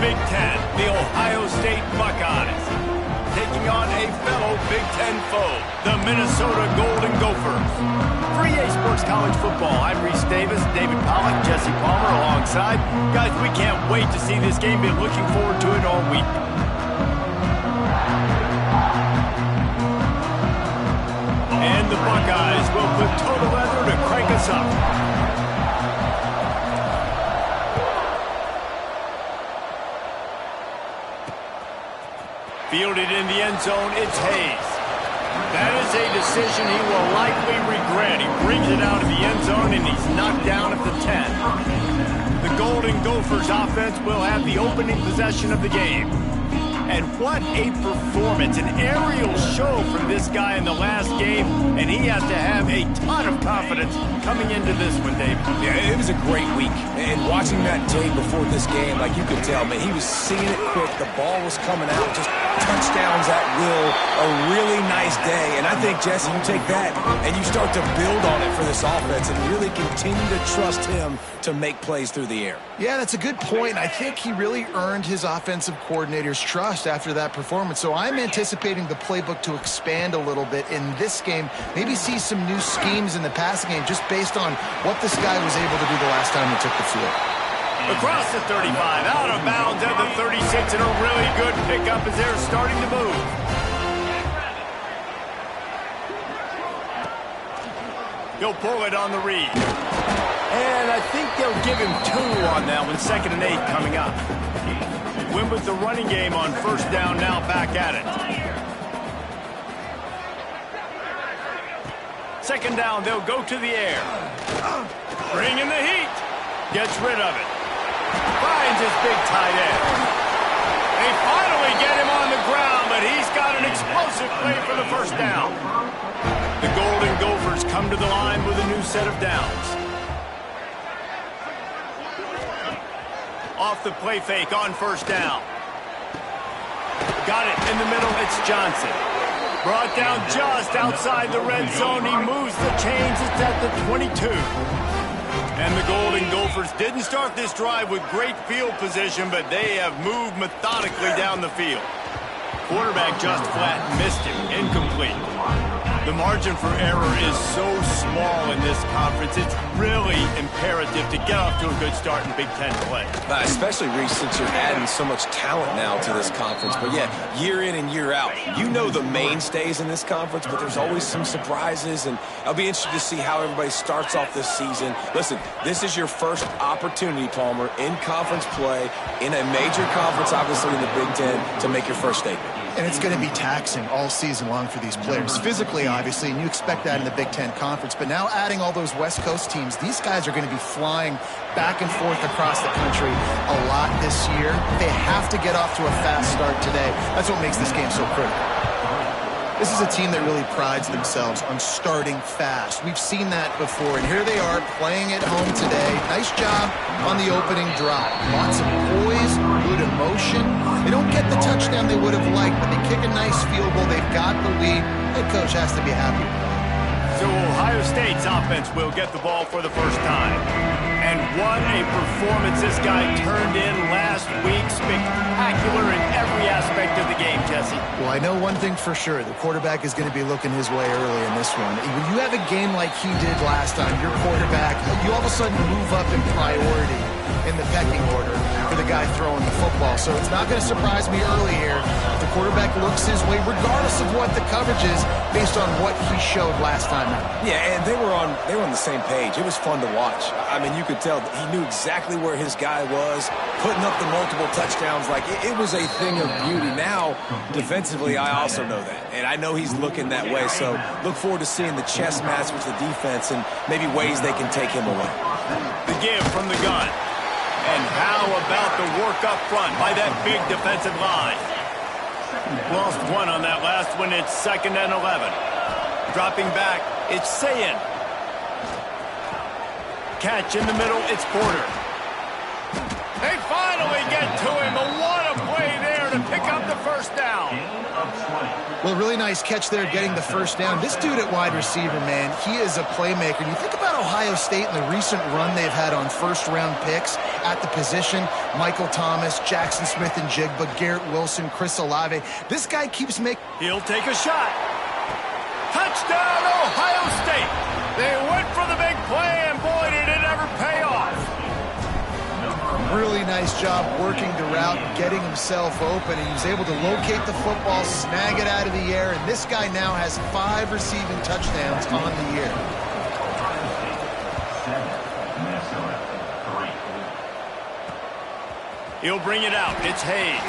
Big Ten, the Ohio State Buckeyes, taking on a fellow Big Ten foe, the Minnesota Golden Gophers. For EA Sports College Football, I'm Reese Davis, David Pollack, Jesse Palmer alongside. Guys, we can't wait to see this game. Been looking forward to it all week. And the Buckeyes will put total leather to crank us up. Fielded in the end zone, it's Hayes. That is a decision he will likely regret. He brings it out of the end zone, and he's knocked down at the 10. The Golden Gophers offense will have the opening possession of the game. And what a performance, an aerial show from this guy in the last game, and he has to have a ton of confidence coming into this one, Dave. Yeah, it was a great week, and watching that tape before this game, like you could tell, man, he was seeing it quick, the ball was coming out, just touchdowns at will, a really nice day, and I think, Jesse, you take that, and you start to build on it for this offense and really continue to trust him to make plays through the air. Yeah, that's a good point. I think he really earned his offensive coordinator's trust after that performance. So I'm anticipating the playbook to expand a little bit in this game, maybe see some new schemes in the passing game just based on what this guy was able to do the last time he took the field. Across the 35, out of bounds at the 36, and a really good pickup as they're starting to move. He'll pull it on the read. And I think they'll give him 2 on that one, 2nd and 8 coming up. Win with the running game on first down, now back at it. 2nd down, they'll go to the air. Bring in the heat. Gets rid of it. Finds his big tight end. They finally get him on the ground, but he's got an explosive play for the first down. The Golden Gophers come to the line with a new set of downs. Off the play fake on first down. Got it in the middle, it's Johnson. Brought down just outside the red zone. He moves the chains, it's at the 22. And the Golden Gophers didn't start this drive with great field position, but they have moved methodically down the field. Quarterback just flat missed him, incomplete. The margin for error is so small in this conference, it's really imperative to get off to a good start in Big Ten play. Especially, Reese, since you're adding so much talent now to this conference. But yeah, year in and year out, you know the mainstays in this conference, but there's always some surprises, and I'll be interested to see how everybody starts off this season. Listen, this is your first opportunity, Palmer, in conference play, in a major conference, obviously in the Big Ten, to make your first statement. And it's going to be taxing all season long for these players. Physically, obviously, and you expect that in the Big Ten Conference. But now adding all those West Coast teams, these guys are going to be flying back and forth across the country a lot this year. They have to get off to a fast start today. That's what makes this game so critical. This is a team that really prides themselves on starting fast. We've seen that before, and here they are playing at home today. Nice job on the opening drive. Lots of poise, good emotion. They don't get the touchdown they would have liked, but they kick a nice field goal. They've got the lead. Head coach has to be happy. So Ohio State's offense will get the ball for the first time. And what a performance this guy turned in last week. Spectacular in every aspect of the game, Jesse. Well, I know one thing for sure. The quarterback is going to be looking his way early in this one. When you have a game like he did last time, your quarterback, you all of a sudden move up in priority in the pecking order for the guy throwing the football. So it's not going to surprise me early here if the quarterback looks his way, regardless of what the coverage is, based on what he showed last time out. Yeah, and they were on the same page. It was fun to watch. I mean, you could tell that he knew exactly where his guy was, putting up the multiple touchdowns. Like, it was a thing of beauty. Now, defensively, I also know that. And I know he's looking that way. So look forward to seeing the chess match with the defense and maybe ways they can take him away. The give from the gun. And how about the work up front by that big defensive line? Lost one on that last one. It's 2nd and 11. Dropping back, it's Sayin. Catch in the middle, it's Porter. They finally get to him, but what a play there to pick up the first down. Well, really nice catch there getting the first down. This dude at wide receiver, man, he is a playmaker. And you think about Ohio State and the recent run they've had on first-round picks at the position. Michael Thomas, Jackson Smith-Njigba, Garrett Wilson, Chris Olave. This guy keeps making... He'll take a shot. Touchdown, Ohio State. They went for the big play, and boy, did it ever pay off. Really nice job working the route, getting himself open, and he was able to locate the football, snag it out of the air, and this guy now has 5 receiving touchdowns on the year. He'll bring it out. It's Hayes.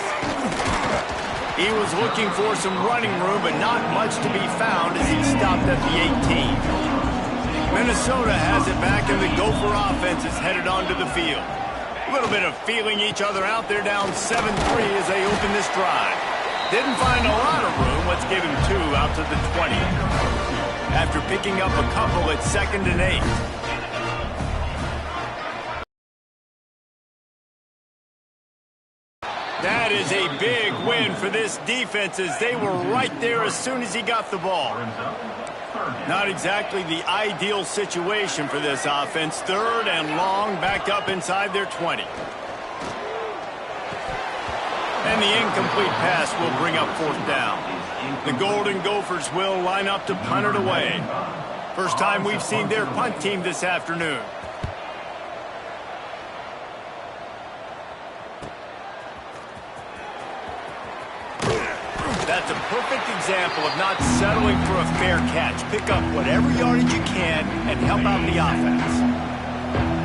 He was looking for some running room, but not much to be found as he stopped at the 18. Minnesota has it back, and the Gopher offense is headed onto the field. A little bit of feeling each other out there, down 7-3 as they open this drive. Didn't find a lot of room. Let's give him 2 out to the 20. After picking up a couple at 2nd and 8. That is a big win for this defense as they were right there as soon as he got the ball. Not exactly the ideal situation for this offense. 3rd and long, back up inside their 20. And the incomplete pass will bring up 4th down. The Golden Gophers will line up to punt it away. First time we've seen their punt team this afternoon. That's a perfect example of not settling for a fair catch. Pick up whatever yardage you can and help out the offense.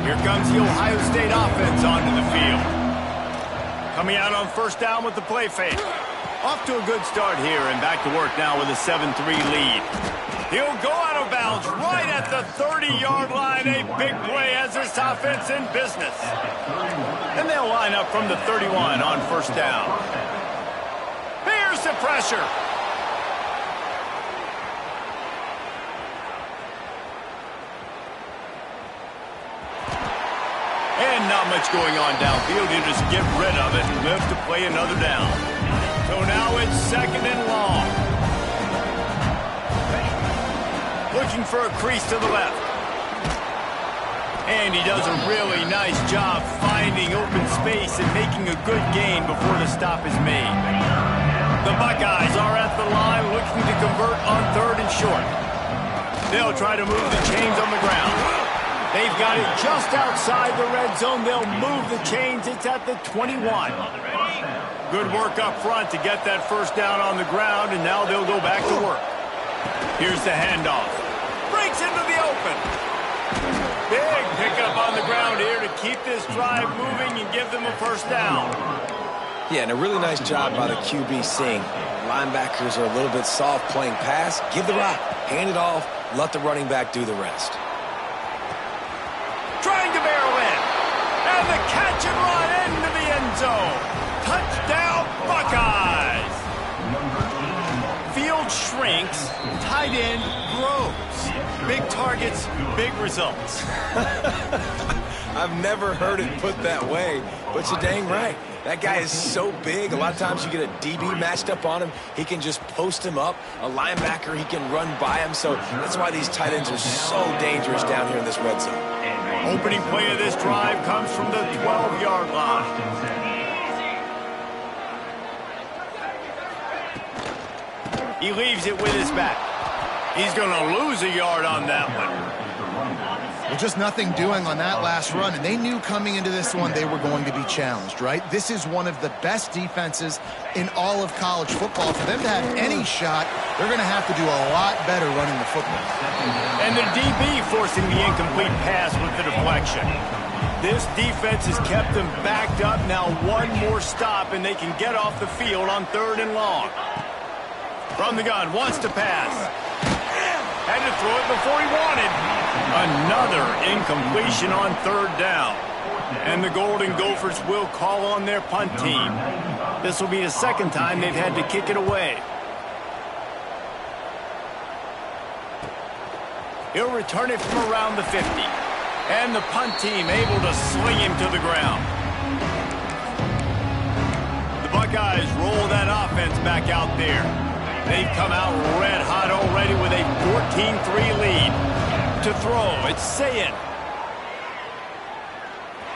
Here comes the Ohio State offense onto the field. Coming out on first down with the play fake. Off to a good start here and back to work now with a 7-3 lead. He'll go out of bounds right at the 30-yard line. A big play as this offense in business. And they'll line up from the 31 on first down. Here's the pressure. And not much going on downfield. You just get rid of it and live to play another down. So now it's 2nd and long. Looking for a crease to the left. And he does a really nice job finding open space and making a good gain before the stop is made. The Buckeyes are at the line looking to convert on 3rd and short. They'll try to move the chains on the ground. They've got it just outside the red zone. They'll move the chains. It's at the 21. Good work up front to get that first down on the ground, and now they'll go back to work. Here's the handoff. Breaks into the open. Big pickup on the ground here to keep this drive moving and give them a first down. Yeah, and a really nice job by the QB seeing. Linebackers are a little bit soft playing pass. Give the rock, hand it off, let the running back do the rest. Trying to barrel in. And the catch and run into the end zone. Touchdown, Buckeyes. Field shrinks, tight end grows. Big targets, big results. I've never heard it put that way, but you're dang right. That guy is so big. A lot of times you get a DB matched up on him. He can just post him up. A linebacker, he can run by him. So that's why these tight ends are so dangerous down here in this red zone. Opening play of this drive comes from the 12-yard line. He leaves it with his back. He's going to lose a yard on that one. Well, just nothing doing on that last run, and they knew coming into this one they were going to be challenged, right? This is one of the best defenses in all of college football. For them to have any shot, they're going to have to do a lot better running the football. And the DB forcing the incomplete pass with the deflection. This defense has kept them backed up. Now one more stop, and they can get off the field on 3rd and long. From the gun, wants to pass. Had to throw it before he wanted. Another incompletion on 3rd down. And the Golden Gophers will call on their punt team. This will be the 2nd time they've had to kick it away. He'll return it from around the 50. And the punt team able to sling him to the ground. The Buckeyes roll that offense back out there. They've come out red hot already with a 14-3 lead. To throw, it's Sayin.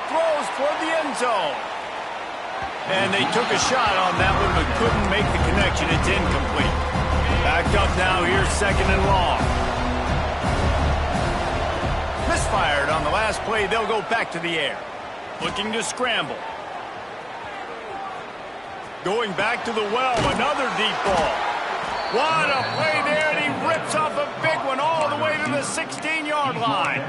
Throws toward the end zone. And they took a shot on that one, but couldn't make the connection. It's incomplete. Backed up now, here's 2nd and long. Misfired on the last play. They'll go back to the air. Looking to scramble. Going back to the well, another deep ball. What a play there, and he rips off a big one all the way to the 16-yard line.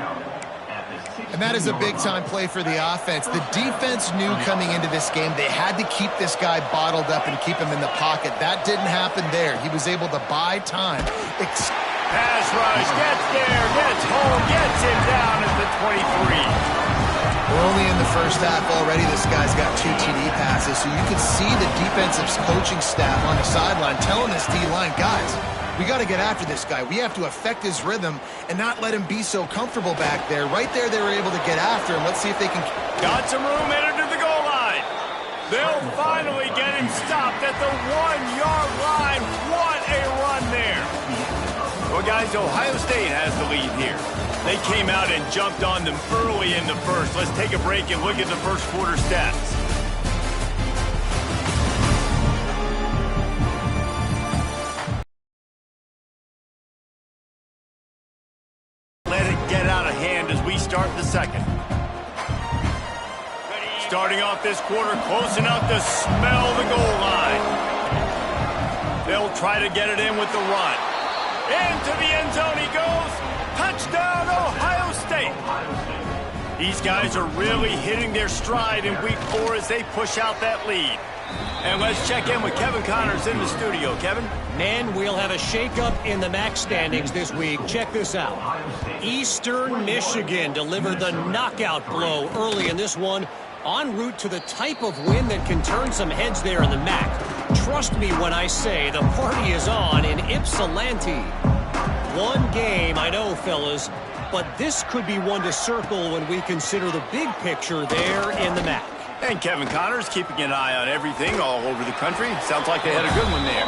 And that is a big-time play for the offense. The defense knew coming into this game they had to keep this guy bottled up and keep him in the pocket. That didn't happen there. He was able to buy time. Pass rush, gets there, gets home, gets him down at the 23. We're only in the first half already. This guy's got 2 TD passes, so you can see the defensive coaching staff on the sideline telling this D-line, guys, we got to get after this guy. We have to affect his rhythm and not let him be so comfortable back there. Right there, they were able to get after him. Let's see if they can... Got some room headed to the goal line. They'll finally get him stopped at the 1-yard line. What a run there. Well, guys, Ohio State has the lead here. They came out and jumped on them early in the first. Let's take a break and look at the first quarter stats. Let it get out of hand as we start the second. Starting off this quarter close enough to smell the goal line. They'll try to get it in with the run. Into the end zone he goes. Touchdown, Ohio State. These guys are really hitting their stride in week 4 as they push out that lead. And let's check in with Kevin Connors in the studio. Kevin? Men, we'll have a shakeup in the MAC standings this week. Check this out. Eastern Michigan delivered the knockout blow early in this one, en route to the type of win that can turn some heads there in the MAC. Trust me when I say the party is on in Ypsilanti. One game, I know, fellas, but this could be one to circle when we consider the big picture there in the MAC. And Kevin Connors keeping an eye on everything all over the country. Sounds like they had a good one there.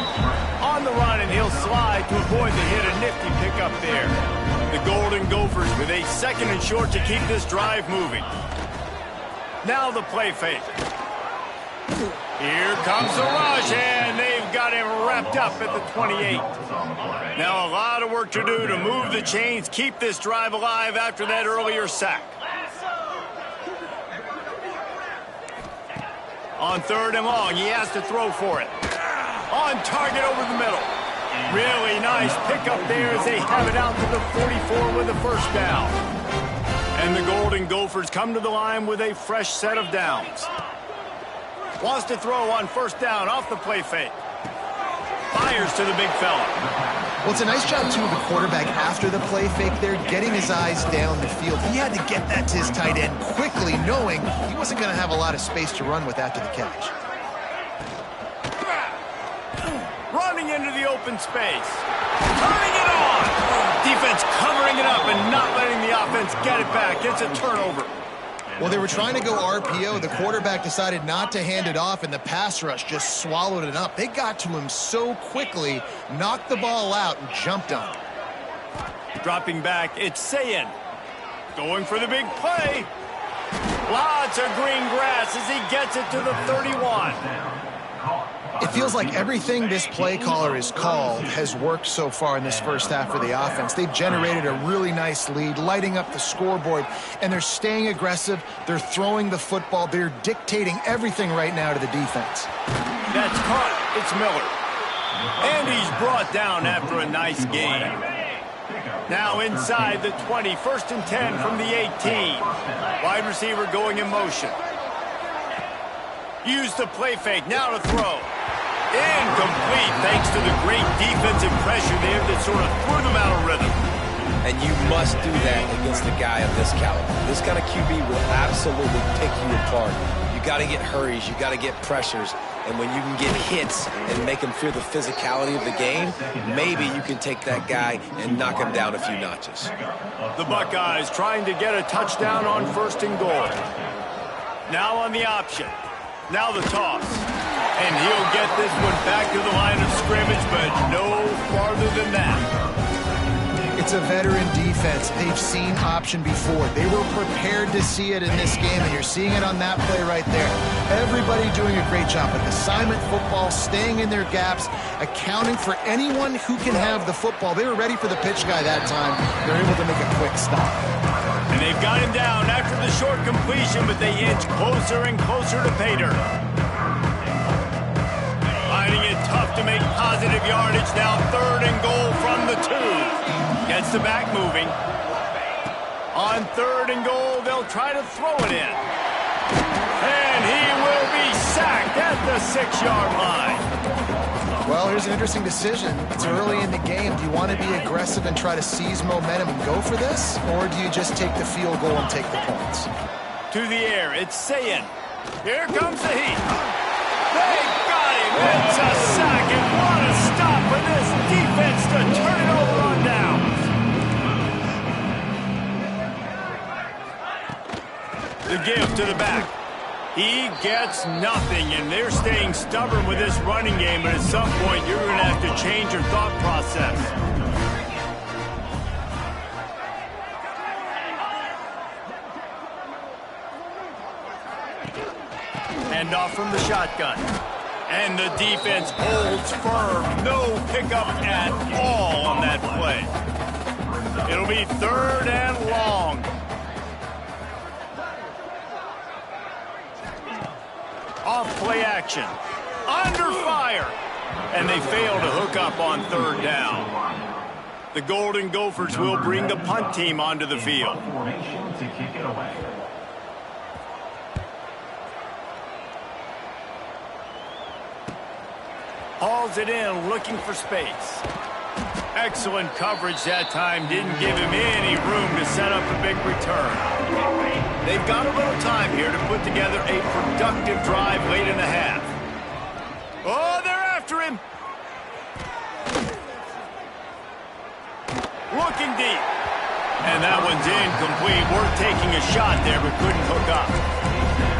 On the run, and he'll slide to avoid the hit. A nifty pickup there. The Golden Gophers with a 2nd and short to keep this drive moving. Now the play fake. Here comes the rush, and they've got him wrapped up at the 28. Now a lot of work to do to move the chains, keep this drive alive after that earlier sack. On 3rd and long, he has to throw for it. On target over the middle. Really nice pickup there as they have it out to the 44 with the first down. And the Golden Gophers come to the line with a fresh set of downs. Wants to throw on 1st down off the play fake. Fires to the big fella. Well, it's a nice job, too, of the quarterback after the play fake there, getting his eyes down the field. He had to get that to his tight end quickly, knowing he wasn't going to have a lot of space to run with after the catch. Running into the open space. Turning it on. Defense covering it up and not letting the offense get it back. It's a turnover. Well, they were trying to go RPO. The quarterback decided not to hand it off, and the pass rush just swallowed it up. They got to him so quickly, knocked the ball out, and jumped on him. Dropping back, it's Sayin. Going for the big play. Lots of green grass as he gets it to the 31. It feels like everything this play caller has called has worked so far in this first half for the offense. They've generated a really nice lead, lighting up the scoreboard, and they're staying aggressive. They're throwing the football. They're dictating everything right now to the defense. That's caught. It's Miller. And he's brought down after a nice gain. Now inside the 20, 1st and 10 from the 18. Wide receiver going in motion. Use the play fake, now to throw. Incomplete, thanks to the great defensive pressure there that sort of threw them out of rhythm. And you must do that against a guy of this caliber. This kind of QB will absolutely pick you apart. You got to get hurries, you got to get pressures, and when you can get hits and make him feel the physicality of the game, maybe you can take that guy and knock him down a few notches. The Buckeyes trying to get a touchdown on 1st and goal. Now on the option. Now the toss. And he'll get this one back to the line of scrimmage, but no farther than that. It's a veteran defense. They've seen option before. They were prepared to see it in this game, and you're seeing it on that play right there. Everybody doing a great job with assignment football, staying in their gaps, accounting for anyone who can have the football. They were ready for the pitch guy that time. They're able to make a quick stop. And they've got him down after the short completion, but they inch closer and closer to pay dirt. Finding it tough to make positive yardage now. 3rd and goal from the 2. Gets the back moving. On 3rd and goal, they'll try to throw it in. And he will be sacked at the 6-yard line. Well, here's an interesting decision. It's early in the game. Do you want to be aggressive and try to seize momentum and go for this? Or do you just take the field goal and take the points? To the air, it's Sayin. Here comes the heat. They got him. It's a sack, and what a stop for this defense to turn it over on down. The give to the back. He gets nothing, and they're staying stubborn with this running game, but at some point you're going to have to change your thought process. Hand off from the shotgun. And the defense holds firm. No pickup at all on that play. It'll be 3rd and long. Off play action. Under fire. And they fail to hook up on 3rd down. The Golden Gophers will bring the punt team onto the field. Hauls it in, looking for space. Excellent coverage that time. Didn't give him any room to set up a big return. They've got a little time here to put together a productive drive late in the half. Oh, they're after him. Looking deep. And that one's incomplete. Worth taking a shot there, but couldn't hook up.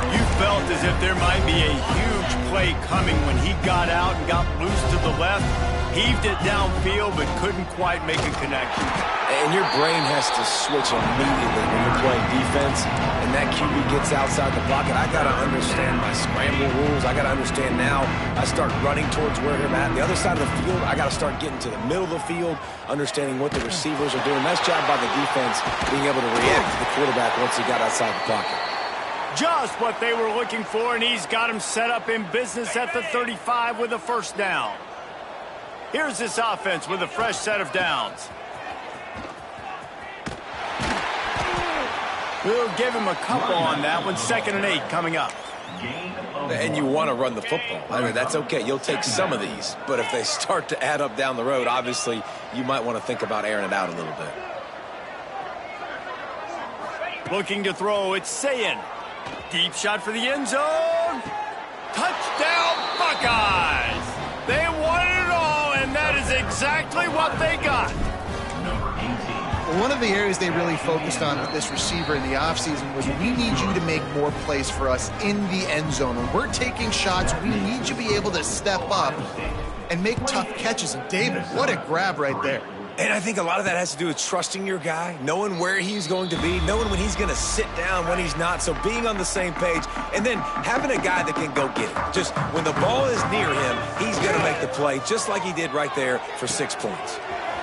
You felt as if there might be a huge play coming when he got out and got loose to the left. Heaved it downfield, but couldn't quite make a connection. And your brain has to switch immediately when you're playing defense, and that QB gets outside the pocket. I got to understand my scramble rules. I got to understand now. I start running towards where I'm at. The other side of the field, I got to start getting to the middle of the field, understanding what the receivers are doing. Nice job by the defense being able to react to the quarterback once he got outside the pocket. Just what they were looking for, and he's got him set up in business at the 35 with a 1st down. Here's this offense with a fresh set of downs. We'll give him a couple on that one. 2nd and 8 coming up. And you want to run the football. I mean, that's okay. You'll take some of these. But if they start to add up down the road, obviously, you might want to think about airing it out a little bit. Looking to throw, it's Sayin. Deep shot for the end zone. Touchdown, Buckeyes! They won it all, and that is exactly what they got. One of the areas they really focused on with this receiver in the offseason was we need you to make more plays for us in the end zone. When we're taking shots, we need you to be able to step up and make tough catches. And David, what a grab right there. And I think a lot of that has to do with trusting your guy, knowing where he's going to be, knowing when he's going to sit down, when he's not. So being on the same page, and then having a guy that can go get it. Just when the ball is near him, he's going to make the play, just like he did right there for 6 points.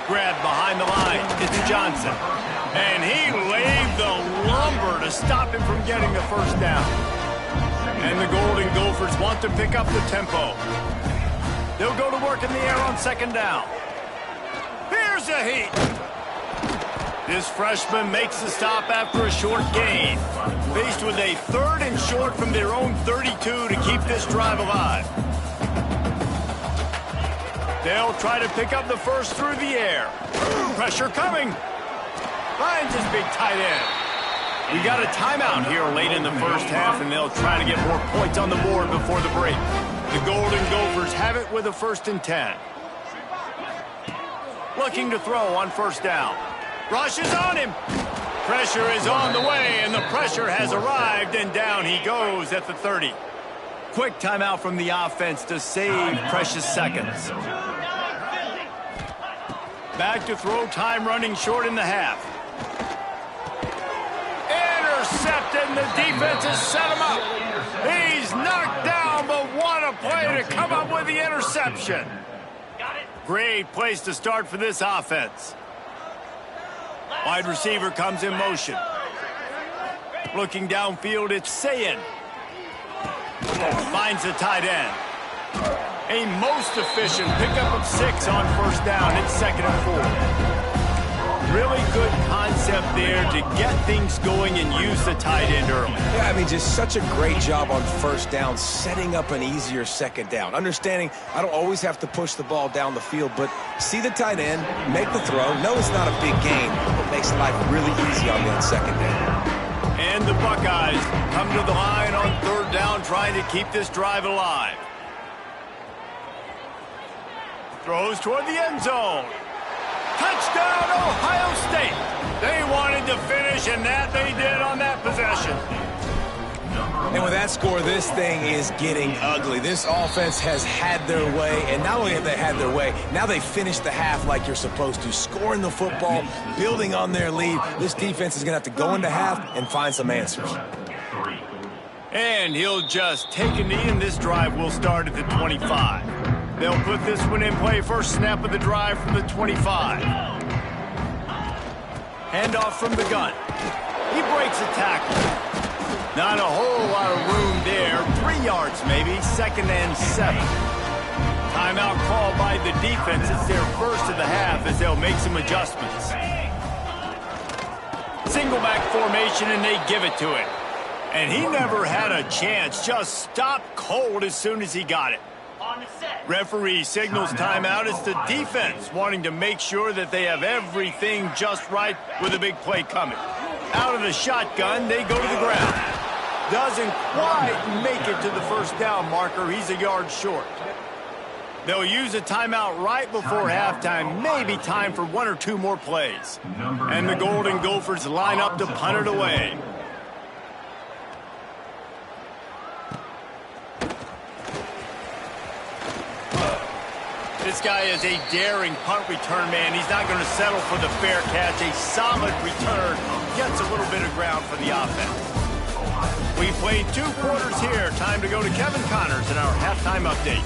Grab behind the line. It's Johnson. And he laid the lumber to stop him from getting the 1st down. And the Golden Gophers want to pick up the tempo. They'll go to work in the air on 2nd down. Here's a heat. This freshman makes the stop after a short gain. Faced with a 3rd and short from their own 32 to keep this drive alive. They'll try to pick up the 1st through the air. Pressure coming. Finds his big tight end. We got a timeout here late in the 1st half, and they'll try to get more points on the board before the break. The Golden Gophers have it with a 1st and 10. Looking to throw on 1st down. Rush is on him. Pressure is on the way, and the pressure has arrived, and down he goes at the 30. Quick timeout from the offense to save precious seconds. Back to throw, time running short in the half. Intercepted, and the defense has set him up. He's knocked down, but what a play to come up with the interception. Great place to start for this offense. Wide receiver comes in motion. Looking downfield, it's Sayin. Finds the tight end. A most efficient pickup of 6 on first down. It's 2nd and 4. Really good concept there to get things going and use the tight end early. Yeah, I mean, just such a great job on first down, setting up an easier second down. Understanding I don't always have to push the ball down the field, but see the tight end, make the throw. No, it's not a big gain, but makes life really easy on that second down. And the Buckeyes come to the line on 3rd down, trying to keep this drive alive. Throws toward the end zone. Touchdown, Ohio State. They wanted to finish, and that they did on that possession. And with that score, this thing is getting ugly. This offense has had their way, and not only have they had their way, now they finished the half like you're supposed to, scoring the football, building on their lead. This defense is going to have to go into half and find some answers. And he'll just take a knee, and this drive will start at the 25. They'll put this one in play. First snap of the drive from the 25. Handoff from the gun. He breaks a tackle. Not a whole lot of room there. 3 yards maybe. 2nd and 7. Timeout called by the defense. It's their first of the half as they'll make some adjustments. Single back formation, and they give it to him. And he never had a chance. Just stopped cold as soon as he got it. Referee signals timeout. It's the defense wanting to make sure that they have everything just right with a big play coming. Out of the shotgun, they go to the ground. Doesn't quite make it to the first down marker. He's a yard short. They'll use a timeout right before halftime. Maybe time for 1 or 2 more plays. And the Golden Gophers line up to punt it away. This guy is a daring punt return man. He's not going to settle for the fair catch. A solid return. Gets a little bit of ground for the offense. We played 2 quarters here. Time to go to Kevin Connors in our halftime update.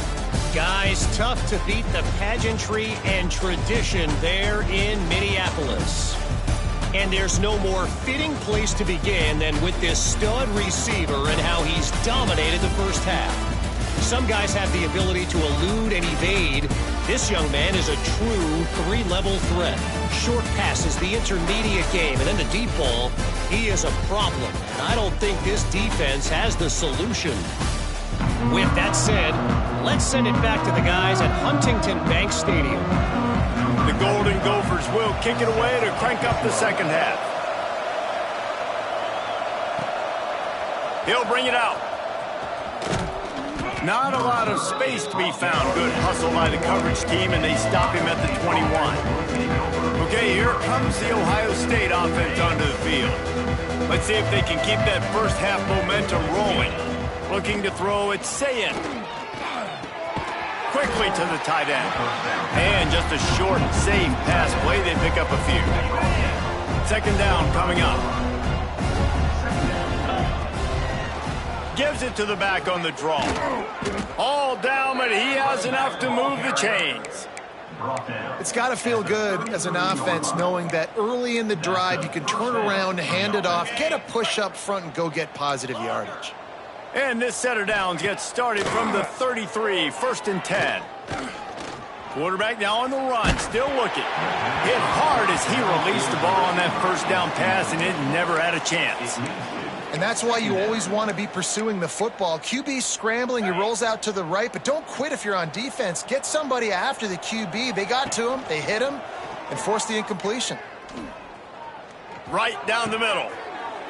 Guys, tough to beat the pageantry and tradition there in Minneapolis. And there's no more fitting place to begin than with this stud receiver and how he's dominated the first half. Some guys have the ability to elude and evade. This young man is a true 3-level threat. Short passes, the intermediate game, and then the deep ball. He is a problem, and I don't think this defense has the solution. With that said, let's send it back to the guys at Huntington Bank Stadium. The Golden Gophers will kick it away to crank up the second half. He'll bring it out. Not a lot of space to be found. Good hustle by the coverage team, and they stop him at the 21. Okay, here comes the Ohio State offense onto the field. Let's see if they can keep that first half momentum rolling. Looking to throw, it's Sayin. Quickly to the tight end. And just a short, safe pass play. They pick up a few. 2nd down coming up. Gives it to the back on the draw. All down, but he has enough to move the chains. It's got to feel good as an offense knowing that early in the drive you can turn around, hand it off, get a push up front, and go get positive yardage. And this set of downs gets started from the 33, 1st and 10. Quarterback now on the run, still looking. Hit hard as he released the ball on that first down pass, and it never had a chance. And that's why you always want to be pursuing the football. QB scrambling, he rolls out to the right, but don't quit if you're on defense. Get somebody after the QB. They got to him, they hit him, and forced the incompletion. Right down the middle.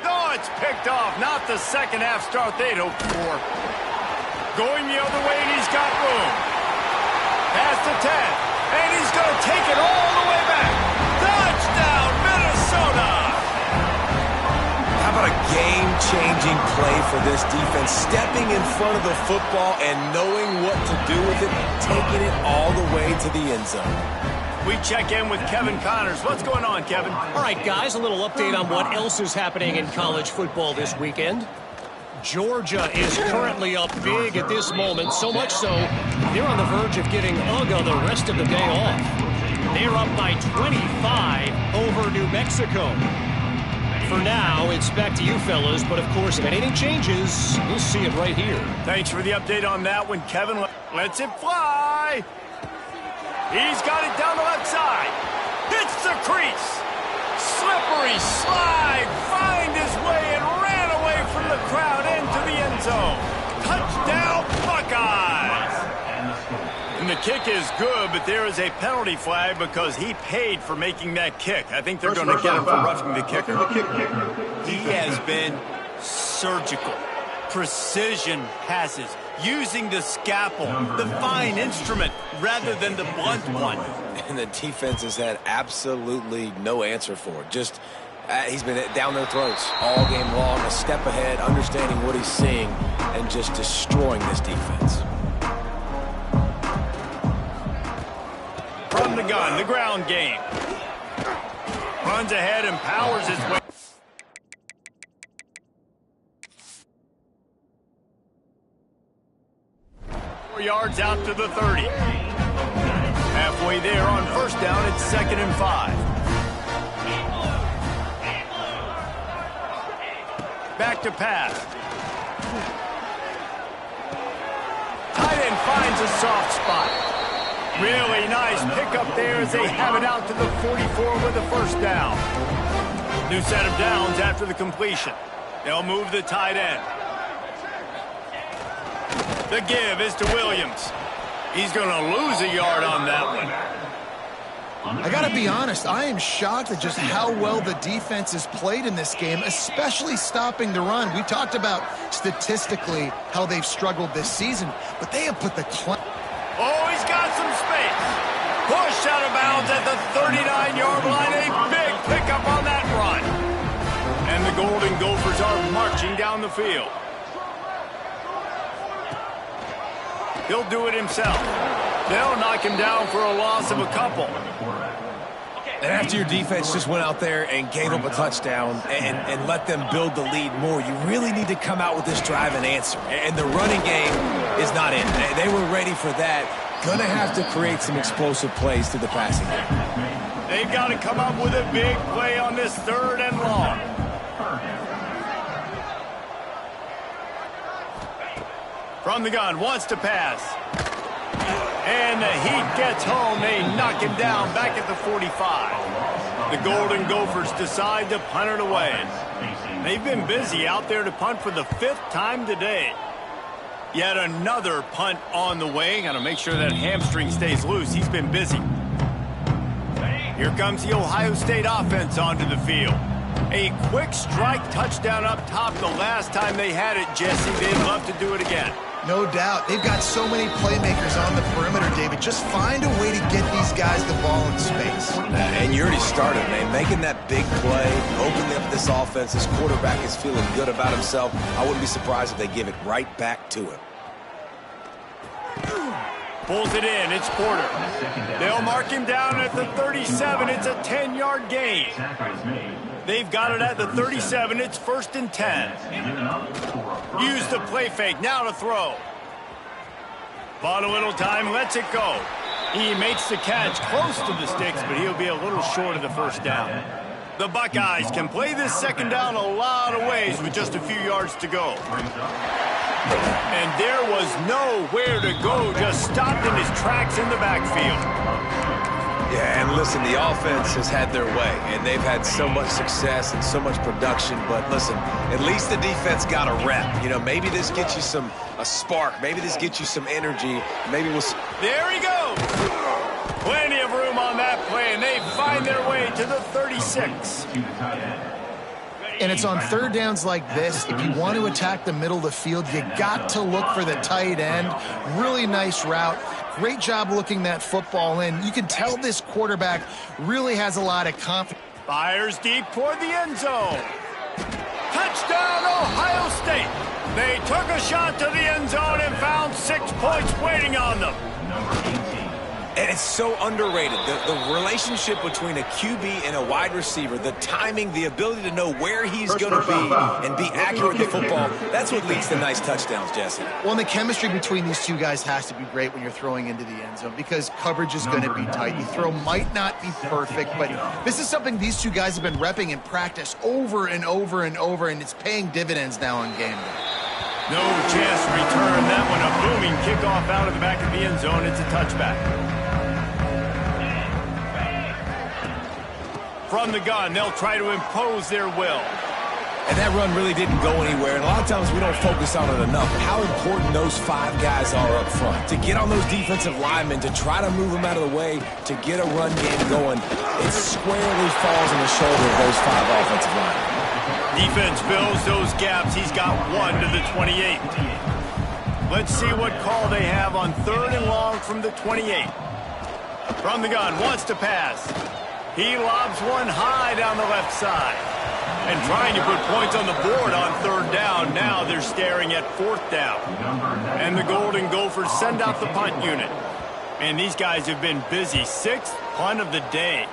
No, it's picked off. Not the second half start they'd hoped for. Going the other way, and he's got room. Past the 10, and he's going to take it all the way back. Touchdown, Minnesota! How about a game-changing play for this defense, stepping in front of the football and knowing what to do with it, taking it all the way to the end zone. We check in with Kevin Connors. What's going on, Kevin? All right, guys, a little update on what else is happening in college football this weekend. Georgia is currently up big at this moment, so much so they're on the verge of giving UGA the rest of the day off. They're up by 25 over New Mexico. For now, it's back to you fellas, but of course, if anything changes, you'll see it right here. Thanks for the update on that one, Kevin. Lets it fly. He's got it down the left side. Hits the crease. Slippery slide. Find his way and ran away from the crowd into the end zone. Touchdown, Buckeyes. And the kick is good, but there is a penalty flag because he paid for making that kick. I think they're going to get him for roughing the kicker. He has been surgical. Precision passes, using the scalpel, the fine instrument, rather than the blunt one. And the defense has had absolutely no answer for it. Just, he's been down their throats all game long, a step ahead, understanding what he's seeing, and just destroying this defense. From the gun, the ground game. Runs ahead and powers his way. 4 yards out to the 30. Halfway there on first down, it's 2nd and 5. Back to pass. Tight end finds a soft spot. Really nice pickup there as they have it out to the 44 with a first down. New set of downs after the completion. They'll move the tight end. The give is to Williams. He's going to lose a yard on that one. I got to be honest, I am shocked at just how well the defense has played in this game, especially stopping the run. We talked about statistically how they've struggled this season, but they have put the Oh, he's got some space. Pushed out of bounds at the 39-yard line. A big pickup on that run. And the Golden Gophers are marching down the field. He'll do it himself. They'll knock him down for a loss of a couple. And after your defense just went out there and gave up a touchdown and let them build the lead more, you really need to come out with this drive and answer. And the running game is not in. They were ready for that. Going to have to create some explosive plays through the passing game. They've got to come up with a big play on this 3rd and long. From the gun, wants to pass. And the heat gets home. They knock him down back at the 45. The Golden Gophers decide to punt it away. They've been busy out there to punt for the 5th time today. Yet another punt on the way. Got to make sure that hamstring stays loose. He's been busy. Here comes the Ohio State offense onto the field. A quick strike touchdown up top the last time they had it, Jesse. They'd love to do it again. No doubt. They've got so many playmakers on the perimeter, David. Just find a way to get these guys the ball in space. And you already started, man. Making that big play, opening up this offense. This quarterback is feeling good about himself. I wouldn't be surprised if they give it right back to him. Pulls it in. It's Porter. They'll mark him down at the 37. It's a 10-yard gain. They've got it at the 37. It's 1st and 10. Use the play fake. Now to throw. Bought a little time. Lets it go. He makes the catch close to the sticks, but he'll be a little short of the first down. The Buckeyes can play this 2nd down a lot of ways with just a few yards to go. And there was nowhere to go. Just stopped in his tracks in the backfield. Yeah, and listen, the offense has had their way, and they've had so much success and so much production. But listen, at least the defense got a rep. You know, maybe this gets you a spark. Maybe this gets you some energy. Maybe we'll. There he goes. Plenty of room on that play, and they find their way to the 36. And it's on 3rd downs like this. If you want to attack the middle of the field, you got to look for the tight end. Really nice route. Great job looking that football in. You can tell this quarterback really has a lot of confidence. Fires deep toward the end zone. Touchdown! Touchdown, Ohio State. They took a shot to the end zone and found 6 points waiting on them. And it's so underrated. The relationship between a QB and a wide receiver, the timing, the ability to know where he's going to be and be accurate with the football, that's what leads to nice touchdowns, Jesse. Well, and the chemistry between these two guys has to be great when you're throwing into the end zone because coverage is going to be tight. The throw might not be perfect, but this is something these two guys have been repping in practice over and over and over, and it's paying dividends now on game day. No chance to return that one. A booming kickoff out of the back of the end zone. It's a touchback. From the gun, they'll try to impose their will. And that run really didn't go anywhere, and a lot of times we don't focus on it enough. How important those 5 guys are up front. To get on those defensive linemen, to try to move them out of the way, to get a run game going, it squarely falls on the shoulder of those 5 offensive linemen. Defense fills those gaps. He's got 1 to the 28. Let's see what call they have on 3rd and long from the 28. From the gun, wants to pass. He lobs one high down the left side. And trying to put points on the board on 3rd down. Now they're staring at 4th down. And the Golden Gophers send out the punt unit. And these guys have been busy. 6th punt of the day.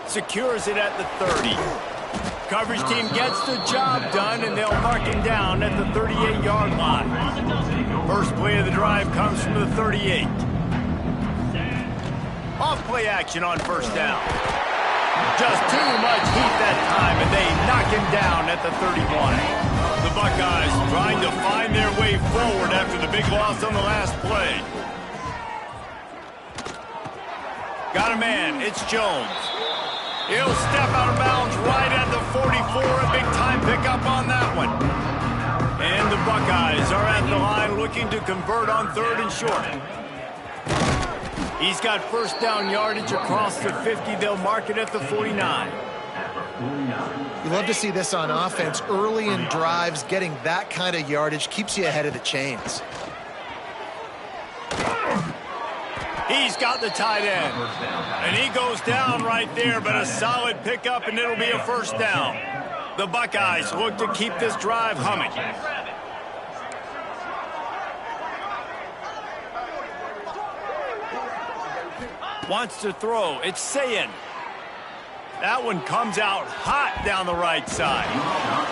Secures it at the 30. Coverage team gets the job done, and they'll mark him down at the 38-yard line. First play of the drive comes from the 38. Off play action on 1st down. Just too much heat that time, and they knock him down at the 31. The Buckeyes trying to find their way forward after the big loss on the last play. Got a man. It's Jones. He'll step out of bounds right at the 44. A big-time pickup on that one. And the Buckeyes are at the line looking to convert on 3rd and short. He's got 1st down yardage across the 50. They'll mark it at the 49. You love to see this on offense. Early in drives, getting that kind of yardage keeps you ahead of the chains. He's got the tight end. And he goes down right there, but a solid pickup, and it'll be a 1st down. The Buckeyes look to keep this drive humming. Wants to throw. It's Sayin. That one comes out hot down the right side.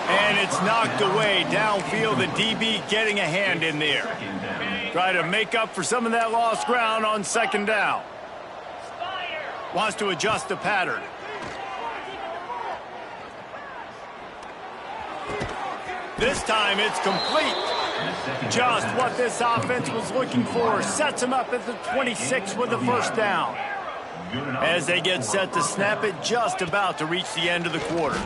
And it's knocked away downfield. The DB getting a hand in there. Try to make up for some of that lost ground on 2nd down. Wants to adjust the pattern. This time it's complete. Just what this offense was looking for. Sets him up at the 26 with the 1st down. As they get set to snap it, just about to reach the end of the quarter.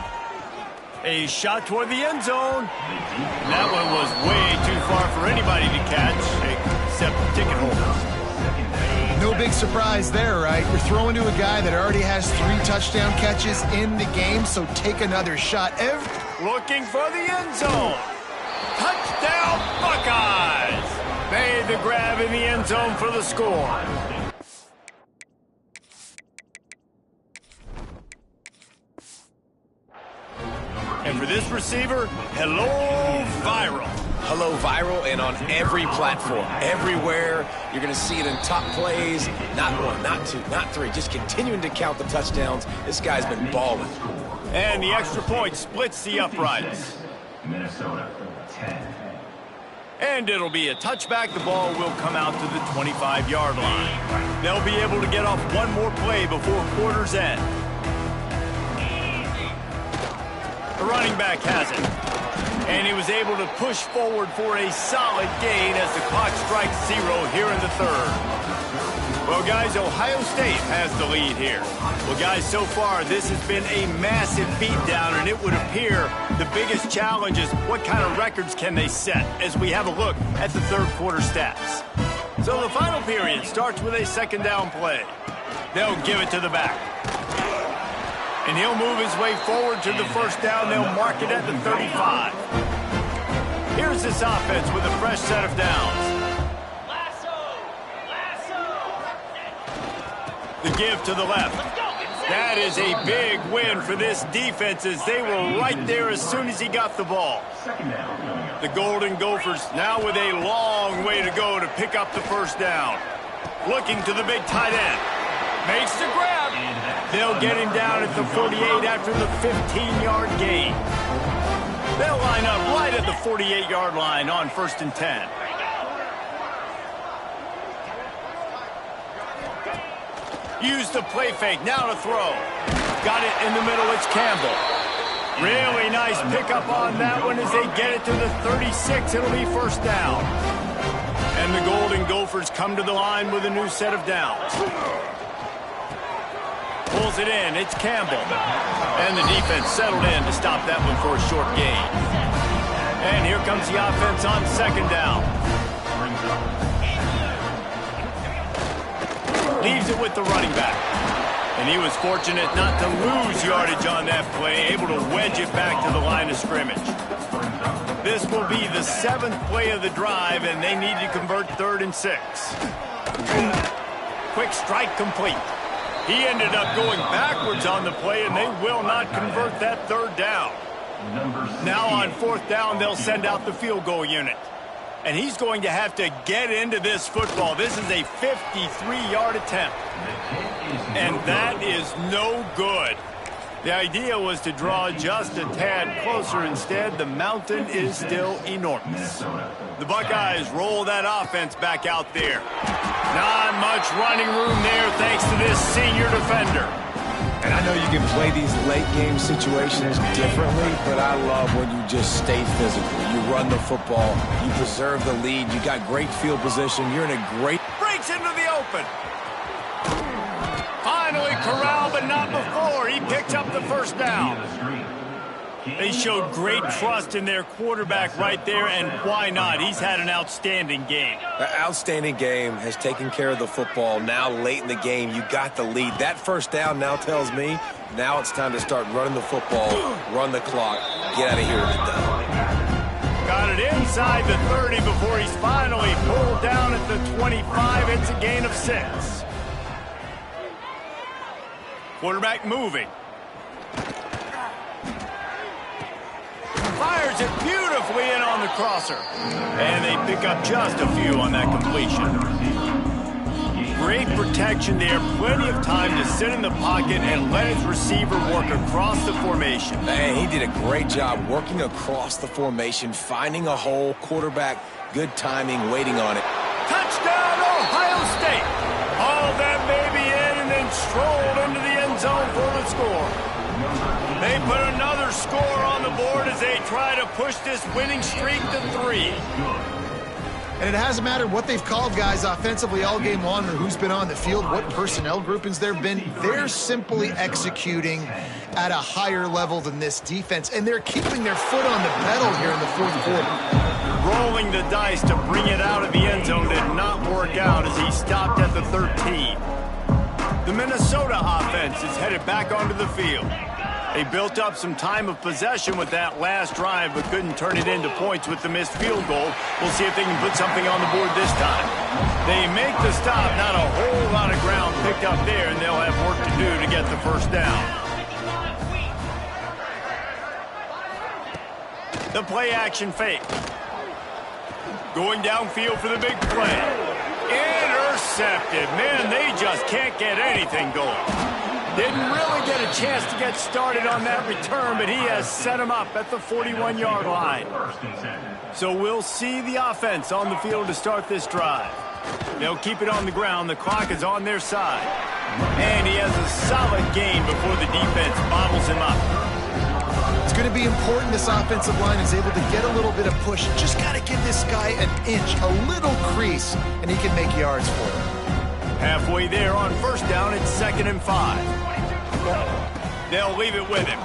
A shot toward the end zone. That one was way too far for anybody to catch, except the ticket holders. No big surprise there, right? You're throwing to a guy that already has 3 touchdown catches in the game, so take another shot. Looking for the end zone. Touchdown, Buckeyes! Made the grab in the end zone for the score. And for this receiver, hello, Viral. Hello, Viral, and on every platform, everywhere, you're going to see it in top plays. Not 1, not 2, not 3, just continuing to count the touchdowns. This guy's been balling. And the extra point splits the uprights. Minnesota, 10. And it'll be a touchback. The ball will come out to the 25-yard line. They'll be able to get off one more play before quarter's end. The running back has it. And he was able to push forward for a solid gain as the clock strikes 0 here in the 3rd. Well, guys, Ohio State has the lead here. Well, guys, so far this has been a massive beatdown, and it would appear the biggest challenge is what kind of records can they set as we have a look at the 3rd quarter stats. So the final period starts with a 2nd down play. They'll give it to the back. And he'll move his way forward to the 1st down. They'll mark it at the 35. Here's this offense with a fresh set of downs. The give to the left. That is a big win for this defense as they were right there as soon as he got the ball. The Golden Gophers now with a long way to go to pick up the first down. Looking to the big tight end. Makes the grab. They'll get him down at the 48 after the 15-yard gain. They'll line up right at the 48-yard line on 1st and 10. Use the play fake. Now to throw. Got it in the middle. It's Campbell. Really nice pickup on that one as they get it to the 36. It'll be first down. And the Golden Gophers come to the line with a new set of downs. Pulls it in. It's Campbell. And the defense settled in to stop that one for a short gain. And here comes the offense on 2nd down. Leaves it with the running back. And he was fortunate not to lose yardage on that play, able to wedge it back to the line of scrimmage. This will be the 7th play of the drive, and they need to convert 3rd and 6. Quick strike complete. He ended up going backwards on the play, and they will not convert that 3rd down. Now on 4th down, they'll send out the field goal unit. And he's going to have to get into this football. This is a 53-yard attempt. And that is no good. The idea was to draw just a tad closer. Instead, the mountain is still enormous. The Buckeyes roll that offense back out there. Not much running room there thanks to this senior defender. And I know you can play these late-game situations differently, but I love when you just stay physical. You run the football, you preserve the lead, you got great field position, you're in a great... Breaks into the open. Finally corralled, but not before. He picks up the first down. They showed great trust in their quarterback right there, and why not? He's had an outstanding game. An outstanding game, has taken care of the football. Now late in the game, you got the lead. That first down now tells me now it's time to start running the football, run the clock, get out of here with it done. Got it inside the 30 before he's finally pulled down at the 25. It's a gain of 6. Quarterback moving. Fires it beautifully in on the crosser. And they pick up just a few on that completion. Great protection there. Plenty of time to sit in the pocket and let his receiver work across the formation. Man, he did a great job working across the formation, finding a hole. Quarterback, good timing, waiting on it. Touchdown, Ohio State. Hauled that baby in and then strolled into the end zone for the score. They put another score on the board as they try to push this winning streak to 3. And it hasn't mattered what they've called guys offensively all game long or who's been on the field, what personnel groupings there have been. They're simply executing at a higher level than this defense, and they're keeping their foot on the pedal here in the 4th quarter. Rolling the dice to bring it out of the end zone did not work out as he stopped at the 13. The Minnesota offense is headed back onto the field. They built up some time of possession with that last drive, but couldn't turn it into points with the missed field goal. We'll see if they can put something on the board this time. They make the stop, not a whole lot of ground picked up there, and they'll have work to do to get the first down. The play action fake. Going downfield for the big play. Intercepted. Man, they just can't get anything going. Didn't really get a chance to get started on that return, but he has set him up at the 41-yard line. So we'll see the offense on the field to start this drive. They'll keep it on the ground. The clock is on their side. And he has a solid gain before the defense bottles him up. It's going to be important this offensive line is able to get a little bit of push. Just got to give this guy an inch, a little crease, and he can make yards for him. Halfway there on first down, it's 2nd and 5. They'll leave it with him.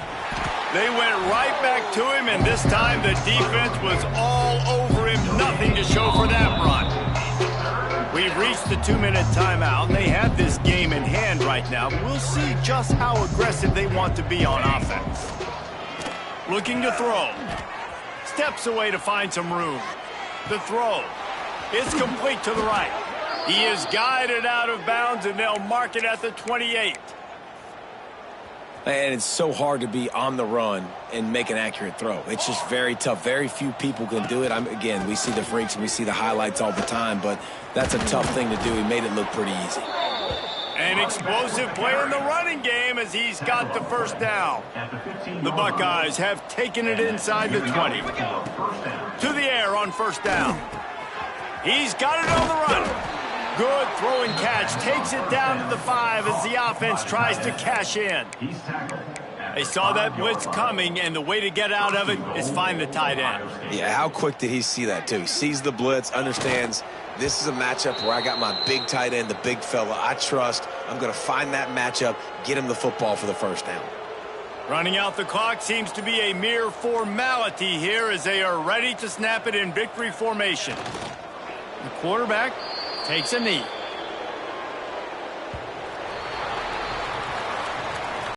They went right back to him, and this time the defense was all over him. Nothing to show for that run. We've reached the 2-minute timeout, and they have this game in hand right now. We'll see just how aggressive they want to be on offense. Looking to throw. Steps away to find some room. The throw. It's complete to the right. He is guided out of bounds, and they'll mark it at the 28. And it's so hard to be on the run and make an accurate throw. It's just very tough. Very few people can do it. Again, we see the freaks and we see the highlights all the time, but that's a tough thing to do. He made it look pretty easy. An explosive play in the running game as he's got the first down. The Buckeyes have taken it inside the 20. To the air on first down. He's got it on the run. Good throwing catch. Takes it down to the 5 as the offense tries to cash in. They saw that blitz coming, and the way to get out of it is find the tight end. Yeah, how quick did he see that, too? He sees the blitz, understands this is a matchup where I got my big tight end, the big fella I trust. I'm going to find that matchup, get him the football for the first down. Running out the clock seems to be a mere formality here as they are ready to snap it in victory formation. The quarterback takes a knee.